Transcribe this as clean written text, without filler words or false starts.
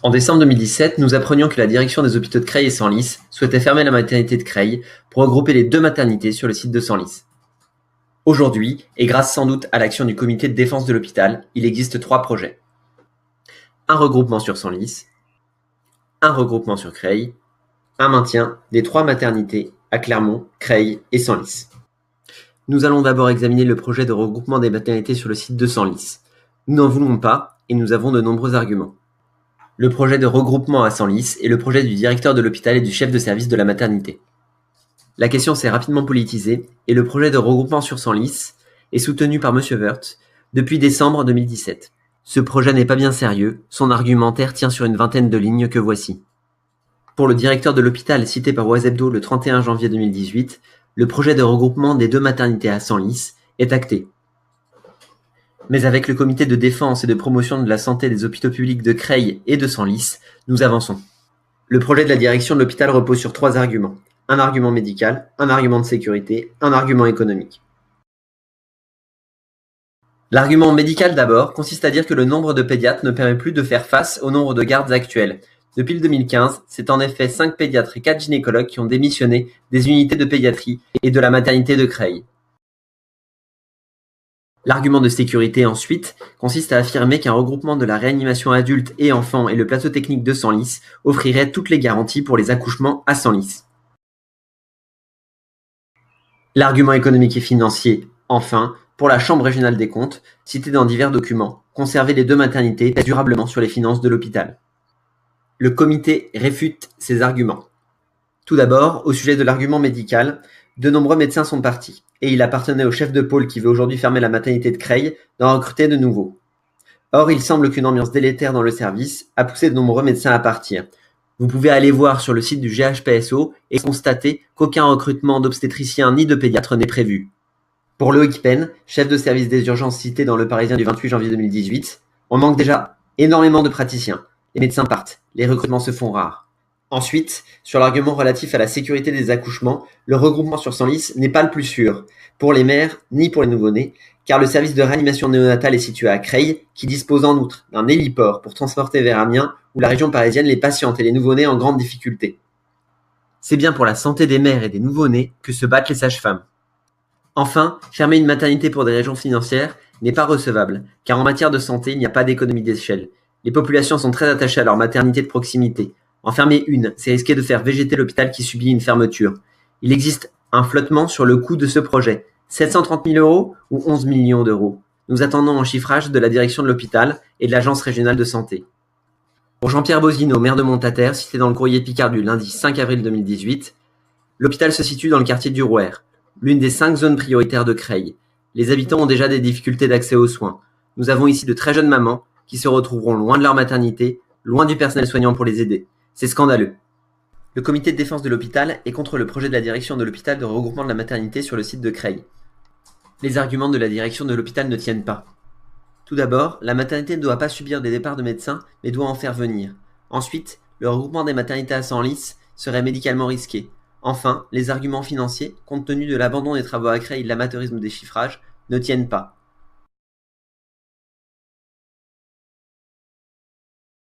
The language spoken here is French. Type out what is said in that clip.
En décembre 2017, nous apprenions que la direction des hôpitaux de Creil et Senlis souhaitait fermer la maternité de Creil pour regrouper les deux maternités sur le site de Senlis. Aujourd'hui, et grâce sans doute à l'action du comité de défense de l'hôpital, il existe 3 projets. Un regroupement sur Senlis, un regroupement sur Creil, un maintien des 3 maternités à Clermont, Creil et Senlis. Nous allons d'abord examiner le projet de regroupement des maternités sur le site de Senlis. Nous n'en voulons pas et nous avons de nombreux arguments. Le projet de regroupement à Senlis est le projet du directeur de l'hôpital et du chef de service de la maternité. La question s'est rapidement politisée et le projet de regroupement sur Senlis est soutenu par M. Woerth depuis décembre 2017. Ce projet n'est pas bien sérieux, son argumentaire tient sur une vingtaine de lignes que voici. Pour le directeur de l'hôpital cité par Oisebdo le 31 janvier 2018, le projet de regroupement des 2 maternités à Senlis est acté. Mais avec le comité de défense et de promotion de la santé des hôpitaux publics de Creil et de Senlis, nous avançons. Le projet de la direction de l'hôpital repose sur 3 arguments. Un argument médical, un argument de sécurité, un argument économique. L'argument médical d'abord consiste à dire que le nombre de pédiatres ne permet plus de faire face au nombre de gardes actuels. Depuis le 2015, c'est en effet 5 pédiatres et 4 gynécologues qui ont démissionné des unités de pédiatrie et de la maternité de Creil. L'argument de sécurité ensuite consiste à affirmer qu'un regroupement de la réanimation adulte et enfants et le plateau technique de Senlis offrirait toutes les garanties pour les accouchements à Senlis. L'argument économique et financier, enfin, pour la Chambre régionale des comptes, cité dans divers documents, conserver les 2 maternités pèse durablement sur les finances de l'hôpital. Le comité réfute ces arguments. Tout d'abord, au sujet de l'argument médical, de nombreux médecins sont partis, et il appartenait au chef de pôle qui veut aujourd'hui fermer la maternité de Creil d'en recruter de nouveaux. Or, il semble qu'une ambiance délétère dans le service a poussé de nombreux médecins à partir. Vous pouvez aller voir sur le site du GHPSO et constater qu'aucun recrutement d'obstétriciens ni de pédiatres n'est prévu. Pour Loïc Pen, chef de service des urgences cité dans Le Parisien du 28 janvier 2018, on manque déjà énormément de praticiens. Les médecins partent, les recrutements se font rares. Ensuite, sur l'argument relatif à la sécurité des accouchements, le regroupement sur Senlis n'est pas le plus sûr, pour les mères ni pour les nouveau-nés, car le service de réanimation néonatale est situé à Creil, qui dispose en outre d'un héliport pour transporter vers Amiens ou la région parisienne les patientes et les nouveau-nés en grande difficulté. C'est bien pour la santé des mères et des nouveau-nés que se battent les sages-femmes. Enfin, fermer une maternité pour des raisons financières n'est pas recevable, car en matière de santé, il n'y a pas d'économie d'échelle. Les populations sont très attachées à leur maternité de proximité. En fermer une, c'est risquer de faire végéter l'hôpital qui subit une fermeture. Il existe un flottement sur le coût de ce projet. 730 000 € ou 11 millions d'euros. Nous attendons un chiffrage de la direction de l'hôpital et de l'Agence régionale de santé. Pour Jean-Pierre Bozino, maire de Montataire, cité dans le courrier Picard du lundi 5 avril 2018, l'hôpital se situe dans le quartier du Rouer, l'une des 5 zones prioritaires de Creil. Les habitants ont déjà des difficultés d'accès aux soins. Nous avons ici de très jeunes mamans qui se retrouveront loin de leur maternité, loin du personnel soignant pour les aider. C'est scandaleux. Le comité de défense de l'hôpital est contre le projet de la direction de l'hôpital de regroupement de la maternité sur le site de Creil. Les arguments de la direction de l'hôpital ne tiennent pas. Tout d'abord, la maternité ne doit pas subir des départs de médecins, mais doit en faire venir. Ensuite, le regroupement des maternités à Senlis serait médicalement risqué. Enfin, les arguments financiers, compte tenu de l'abandon des travaux à Creil et de l'amateurisme des chiffrages, ne tiennent pas.